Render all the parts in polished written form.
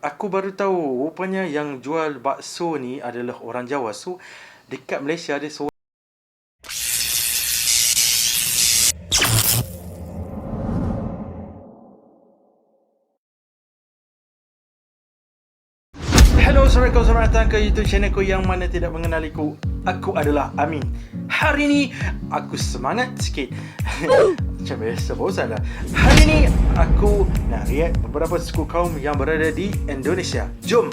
aku baru tahu rupanya yang jual bakso ni adalah orang Jawa. So, dekat Malaysia ada seorang. Hello, Assalamualaikum, selamat datang ke YouTube channel ku yang mana tidak mengenaliku. Aku adalah Amin. Hari ni aku semangat sikit. Macam biasa bosan lah. Hari ni aku nak react beberapa suku kaum yang berada di Indonesia. Jom.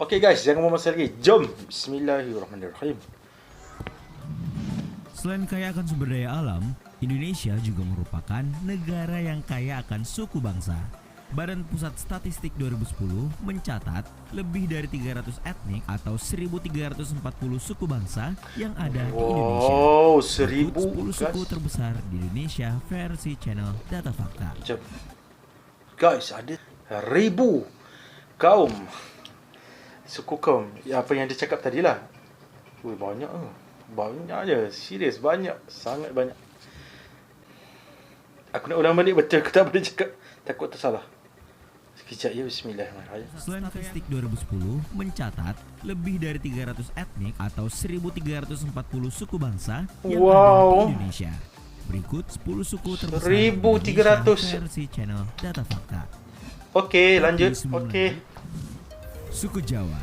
Okay guys, jangan buang masa lagi. Jom. Bismillahirrahmanirrahim. Selain kaya akan sumber daya alam, Indonesia juga merupakan negara yang kaya akan suku bangsa. Badan Pusat Statistik 2010 mencatat lebih dari 300 etnik atau 1340 suku bangsa yang ada di Indonesia. Wow, 1000 10 suku terbesar di Indonesia versi channel Data Fakta. Guys, ada 1000 kaum. Suku kaum. Ya, apa yang dia cakap tadilah. Ui, banyak ah. Banyak je. Serius, banyak. Sangat banyak. Aku nak ulang balik betul ke tak boleh cakap. Takut tersalah. Sekejap ya, bismillahirrahmanirrahim. Selain Statistik 2010 mencatat lebih dari 300 etnik atau 1340 suku bangsa yang ada di Indonesia. Berikut 10 suku terbesar 1300 versi channel Data Fakta. Okey, lanjut. Okey. Suku Jawa.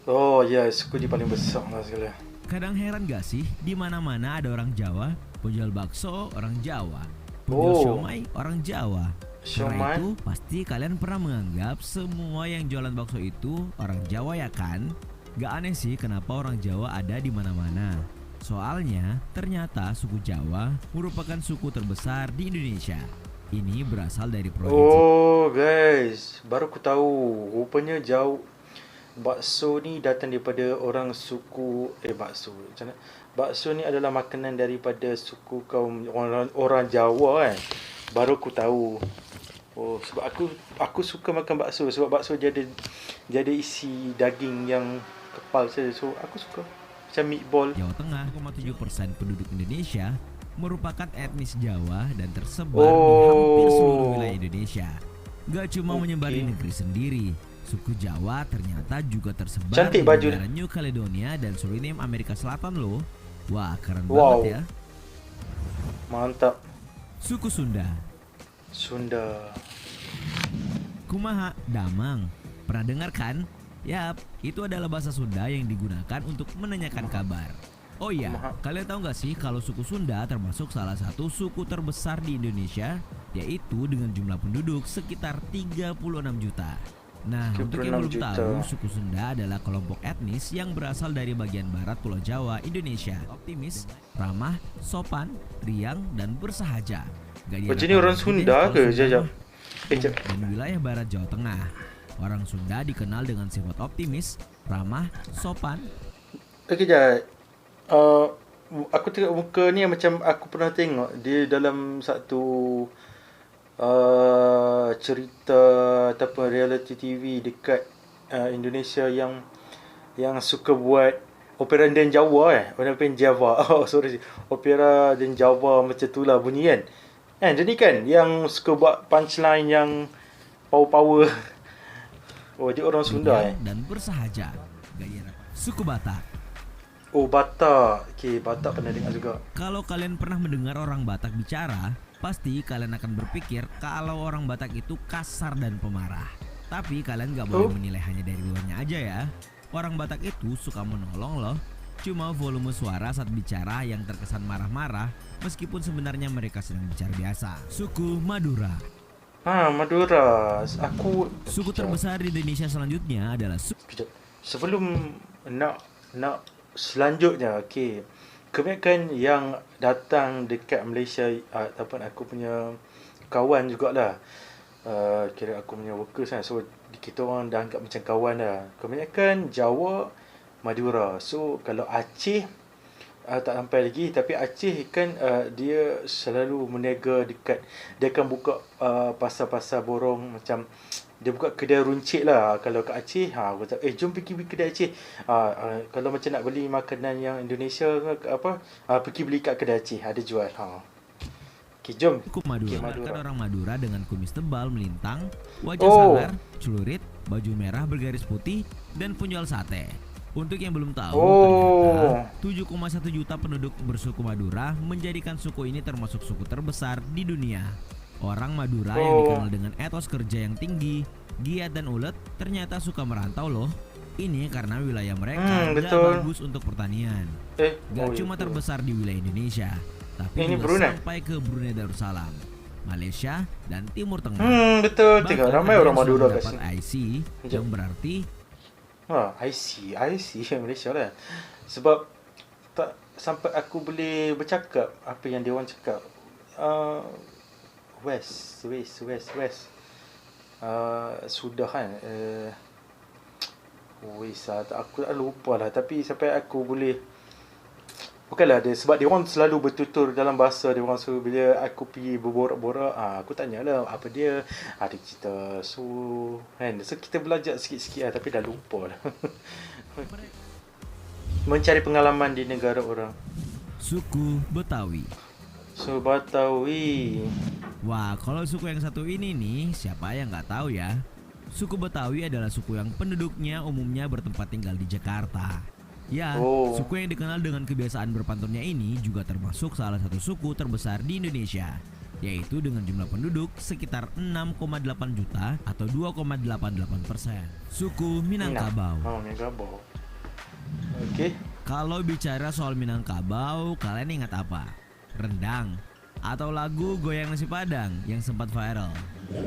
Oh ya, suku dia paling besar lah sekali. Kadang heran gak sih, di mana-mana ada orang Jawa, penjual bakso orang Jawa, penjual siomay orang Jawa. Karena itu pasti kalian pernah menganggap semua yang jualan bakso itu orang Jawa ya kan? Gak aneh sih kenapa orang Jawa ada di mana-mana. Soalnya ternyata suku Jawa merupakan suku terbesar di Indonesia. Ini berasal dari provinsi. Oh guys, baru ku tahu. Rupanya jauh. Bakso ni datang daripada orang suku bakso ni adalah makanan daripada suku kaum orang Jawa kan. Baru ku tahu. Oh, sebab aku suka makan bakso sebab bakso jadi isi daging yang kepal saja. So aku suka macam meatball. Jawa Tengah, 7% penduduk Indonesia merupakan etnis Jawa dan tersebar di hampir seluruh wilayah Indonesia. Gak cuma menyebar di negeri sendiri, suku Jawa ternyata juga tersebar di negara New Caledonia dan Suriname Amerika Selatan loh. Wah, keren banget ya. Mantap. Suku Sunda. Kumaha, damang. Pernah dengar kan? Yap, itu adalah bahasa Sunda yang digunakan untuk menanyakan kabar. Oh iya, kalian tahu gak sih kalau suku Sunda termasuk salah satu suku terbesar di Indonesia, yaitu dengan jumlah penduduk sekitar 36 juta. Nah, untuk yang belum tahu, suku Sunda adalah kelompok etnis yang berasal dari bagian barat Pulau Jawa, Indonesia. Optimis, ramah, sopan, riang, dan bersahaja. Jadi orang Sunda ke? Dan wilayah barat Jawa Tengah. Orang Sunda dikenal dengan sifat optimis, ramah, sopan. Kejap. Aku tengok muka ni macam aku pernah tengok di dalam satu cerita ataupun reality TV dekat Indonesia yang suka buat opera dan Jawa opera Java. Oh sorry, opera dan Java macam tu lah bunyi kan. Jadi kan yang suka buat punchline yang power. Oh dia orang Sunda dan bersahaja. Suku Batak. Oh Batak. Okey, Batak pernah dengar juga. Kalau kalian pernah mendengar orang Batak bicara, pasti kalian akan berpikir kalau orang Batak itu kasar dan pemarah. Tapi kalian gak boleh menilai hanya dari luarnya aja ya. Orang Batak itu suka menolong loh. Cuma volume suara saat bicara yang terkesan marah-marah, meskipun sebenarnya mereka sedang bicara biasa. Suku Madura. Madura. Suku terbesar di Indonesia selanjutnya adalah sebelum nak selanjutnya, okey. Kebanyakan yang datang dekat Malaysia ataupun aku punya kawan jugalah. Kira aku punya workers kan. So kita orang dah anggap macam kawan dah. Kebanyakan Jawa, Madura. So kalau Aceh tak sampai lagi, tapi Aceh kan dia selalu meniaga dekat, dia akan buka pasar-pasar borong macam dia buka kedai runcit lah. Kalau kat Aceh, aku tak, jom pergi kedai Aceh. Kalau macam nak beli makanan yang Indonesia pergi beli kat kedai Aceh, ada jual. Okey, jom. Suku Madura. Kan orang Madura dengan kumis tebal melintang, wajah Oh. sangar, celurit, baju merah bergaris putih, dan penjual sate. Untuk yang belum tahu, Oh. ternyata 7,1 juta penduduk bersuku Madura menjadikan suku ini termasuk suku terbesar di dunia. Orang Madura yang dikenal dengan etos kerja yang tinggi, giat dan ulet, ternyata suka merantau loh. Ini karena wilayah mereka gak Betul. bagus untuk pertanian. Gak cuma terbesar di wilayah Indonesia, tapi Ini juga Brunei. sampai ke Brunei Darussalam, Malaysia, dan Timur Tengah. Betul. Tengok Bahkan ramai ada orang yang sudah Madura kat dapat sini. IC yang berarti IC Malaysia lah. Sebab tak sampai aku boleh bercakap apa yang dia orang cakap. West. Sudah kan. Aku tak lupa lah. Tapi sampai aku boleh, bukanlah dia, sebab dia orang selalu bertutur dalam bahasa dia orang. So bila aku pergi berborak-borak, aku tanyalah apa dia, ada cerita. So kita belajar sikit-sikit lah, tapi dah lupa lah. Mencari pengalaman di negara orang. suku Betawi. So Betawi. Wah, kalau suku yang satu ini nih, siapa yang nggak tahu ya? Suku Betawi adalah suku yang penduduknya umumnya bertempat tinggal di Jakarta. Ya, suku yang dikenal dengan kebiasaan berpantunnya ini juga termasuk salah satu suku terbesar di Indonesia, yaitu dengan jumlah penduduk sekitar 6,8 juta atau 2,88%. Suku Minangkabau. Minangkabau. Okey. Kalau bicara soal Minangkabau, kalian ingat apa? Rendang atau lagu Goyang Nasi Padang yang sempat viral.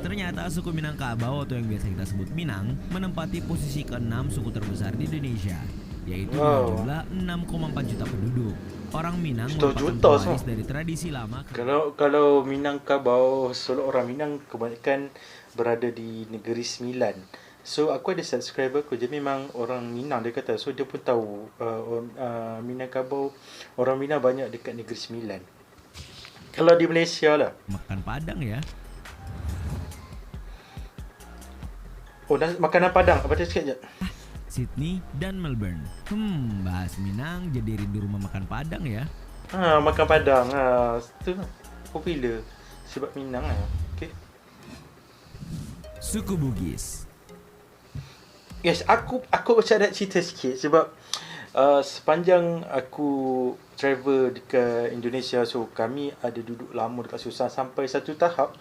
Ternyata suku Minangkabau atau yang biasa kita sebut Minang menempati posisi ke-6 suku terbesar di Indonesia, yaitu dengan jumlah 6,4 juta penduduk. Orang Minang merupakan pewaris dari tradisi lama. Kalau Minangkabau, solo orang Minang kebanyakan berada di Negeri Sembilan. So aku ada subscriber aku, dia memang orang Minang, dia kata. So dia pun tahu Minangkabau, orang Minang banyak dekat Negeri Sembilan. Kalau di Malaysia lah, Makan Padang ya. makanan Padang. Apa dia cakap je? Sydney dan Melbourne. Bahas Minang jadi rindu rumah makan Padang ya. Makan Padang. Itu popular sebab Minang lah. Okay. Suku Bugis. Yes, aku macam nak cerita sikit sebab sepanjang aku travel dekat Indonesia, so kami ada duduk lama dekat Susah sampai satu tahap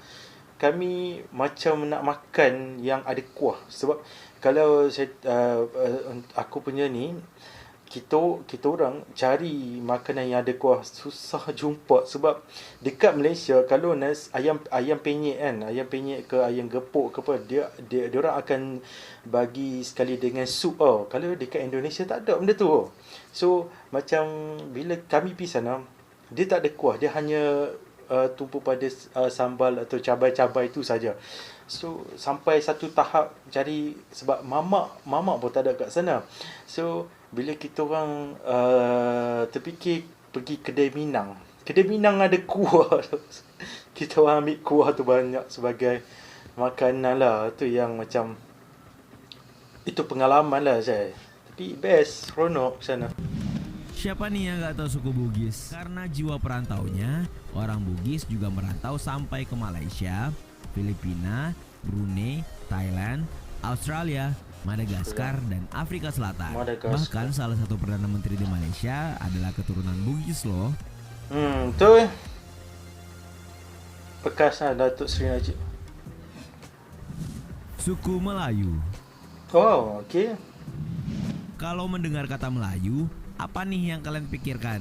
kami macam nak makan yang ada kuah. Sebab kalau saya aku punya ni, kita orang cari makanan yang ada kuah susah jumpa. Sebab dekat Malaysia kalau ayam penyet kan, ayam penyet ke ayam gepuk ke apa, dia orang akan bagi sekali dengan sup. Kalau dekat Indonesia tak ada benda tu. So macam bila kami pergi sana, dia tak ada kuah, dia hanya tumpu pada sambal atau cabai-cabai itu saja. So sampai satu tahap cari, sebab mamak pun tak ada kat sana. So bila kita orang terfikir pergi kedai Minang. Kedai Minang ada kuah. Kita orang ambil kuah tu banyak sebagai makanan lah. Tu yang macam, itu pengalaman lah saya. Tapi best, seronok sana. Siapa nih yang gak tahu suku Bugis? Karena jiwa perantaunya, orang Bugis juga merantau sampai ke Malaysia, Filipina, Brunei, Thailand, Australia, Madagaskar, dan Afrika Selatan. Bahkan salah satu Perdana Menteri di Malaysia adalah keturunan Bugis loh. Tu bekas Datuk Seri Najib. Suku Melayu. Oh, okey. Kalau mendengar kata Melayu, apa nih yang kalian pikirkan?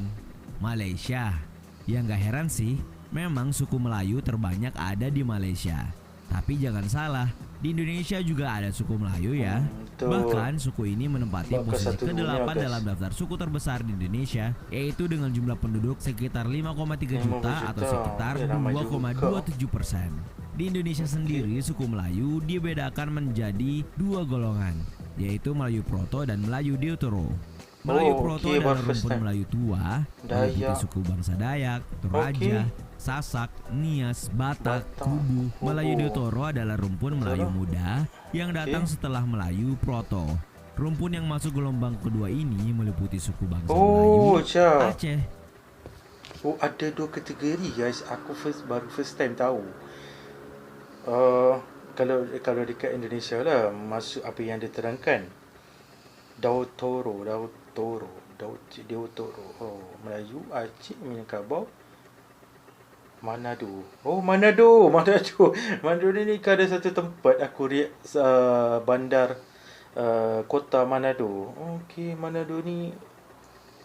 Malaysia. Ya nggak heran sih, memang suku Melayu terbanyak ada di Malaysia. Tapi jangan salah, di Indonesia juga ada suku Melayu ya. Bahkan suku ini menempati posisi ke-8 dalam daftar suku terbesar di Indonesia, yaitu dengan jumlah penduduk sekitar 5,3 juta atau sekitar 2,27%. Di Indonesia sendiri, suku Melayu dibedakan menjadi 2 golongan, yaitu Melayu Proto dan Melayu Deutero. Melayu Proto adalah rumpun Melayu tua, meliputi suku bangsa Dayak, Toraja, Sasak, Nias, Batak, Batak, Kubu. Melayu Kubu. de Toro adalah rumpun Melayu muda yang datang setelah Melayu Proto. Rumpun yang masuk gelombang kedua ini meliputi suku bangsa Oh, Melayu, Jah. Aceh. Oh, ada 2 kategori guys. Aku baru first time tahu. Kalau dekat Indonesia lah, masuk apa yang diterangkan. Dau Toro. Oh, Melayu, Aceh, Minangkabau, Manado. Oh, Manado. Manado ni kan ada satu tempat aku lihat bandar kota Manado. Okey, Manado ni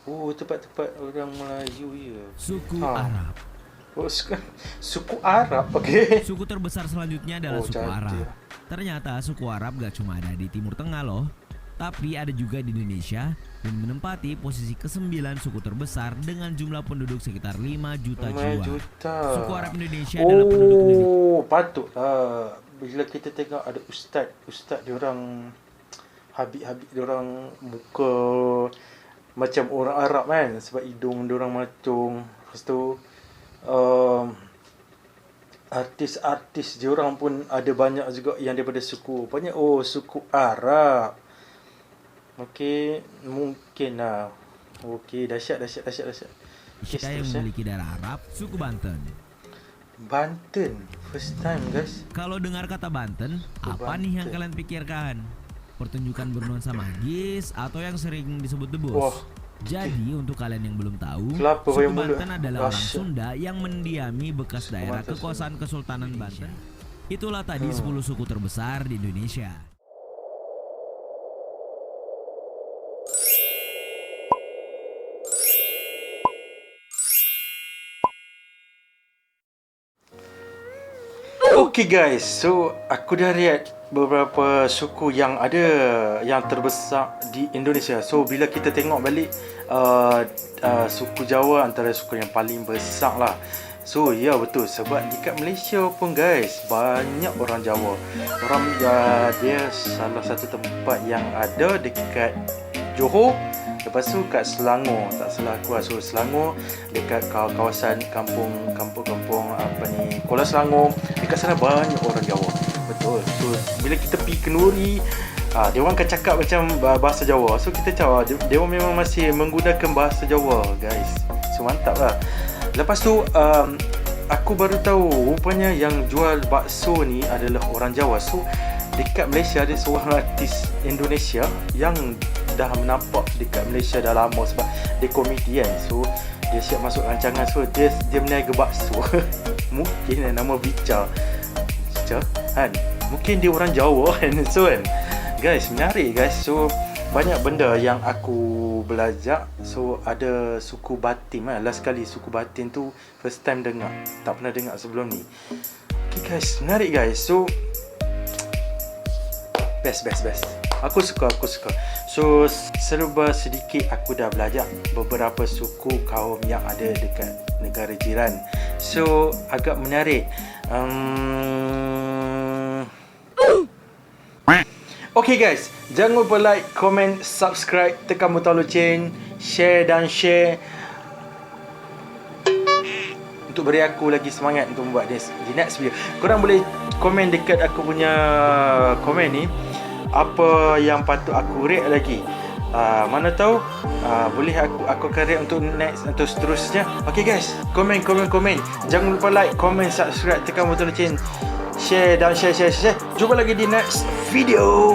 tempat-tempat orang Melayu ya. Suku Arab. Oh, suku Arab. Okey. Suku terbesar selanjutnya adalah suku cantik. Arab. Ternyata suku Arab gak cuma ada di Timur Tengah loh, tapi ada juga di Indonesia dan menempati posisi ke-9 suku terbesar dengan jumlah penduduk sekitar 5 juta 5 jiwa. juta. Suku Arab Indonesia adalah penduduk Indonesia. Oh, patut. Bila kita tengok ada ustaz diorang habis diorang muka macam orang Arab kan, sebab hidung diorang matung. Lepas tu artis-artis diorang pun ada banyak juga yang daripada suku suku Arab. Okey, mungkin lah. Okey, dahsyat. Kita yang memiliki darah Arab, suku Banten. Banten, first time guys. Kalau dengar kata Banten, apa nih yang kalian pikirkan? Pertunjukan bernuansa magis atau yang sering disebut debus? Wah. Jadi untuk kalian yang belum tahu, Kelapa suku yang muda. Banten adalah orang Dahsyat. Sunda yang mendiami bekas daerah Banten, kekuasaan Kesultanan Banten. Itulah tadi 10 suku terbesar di Indonesia. Okay guys, so aku dah lihat beberapa suku yang terbesar di Indonesia. So bila kita tengok balik suku Jawa antara suku yang paling besar lah. So ya betul, sebab dekat Malaysia pun guys banyak orang Jawa. Dia salah satu tempat yang ada dekat Johor. Lepas tu kat Selangor, tak salah aku lah. So Selangor dekat kawasan kampung Kuala Selangor, dekat sana banyak orang Jawa. Betul. So bila kita pergi Kenuri, dia orang akan cakap macam bahasa Jawa. So kita tahu dia orang memang masih menggunakan bahasa Jawa guys. So mantap lah. Lepas tu aku baru tahu rupanya yang jual bakso ni adalah orang Jawa. So dekat Malaysia ada seorang artis Indonesia yang dah menampak dekat Malaysia dah lama sebab dia komedian. So dia siap masuk rancangan. So dia berniaga bakso. Mungkin nama Bica kan, mungkin dia orang Jawa kan. So kan guys, menarik guys. So banyak benda yang aku belajar. So ada suku Batin lah. Last kali suku Batin tu first time dengar, tak pernah dengar sebelum ni. Okay guys, menarik guys. So best. Aku suka. So serba sedikit aku dah belajar beberapa suku kaum yang ada dekat negara jiran. So agak menarik. Okay guys, jangan lupa like, comment, subscribe, tekan butang loceng, share untuk beri aku lagi semangat untuk membuat di next video. Korang boleh komen dekat aku punya komen ni, apa yang patut aku rate lagi. Mana tahu boleh aku akan rate untuk next atau seterusnya. Okay guys, komen. Jangan lupa like, comment, subscribe, tekan butang loceng, share. Jumpa lagi di next video.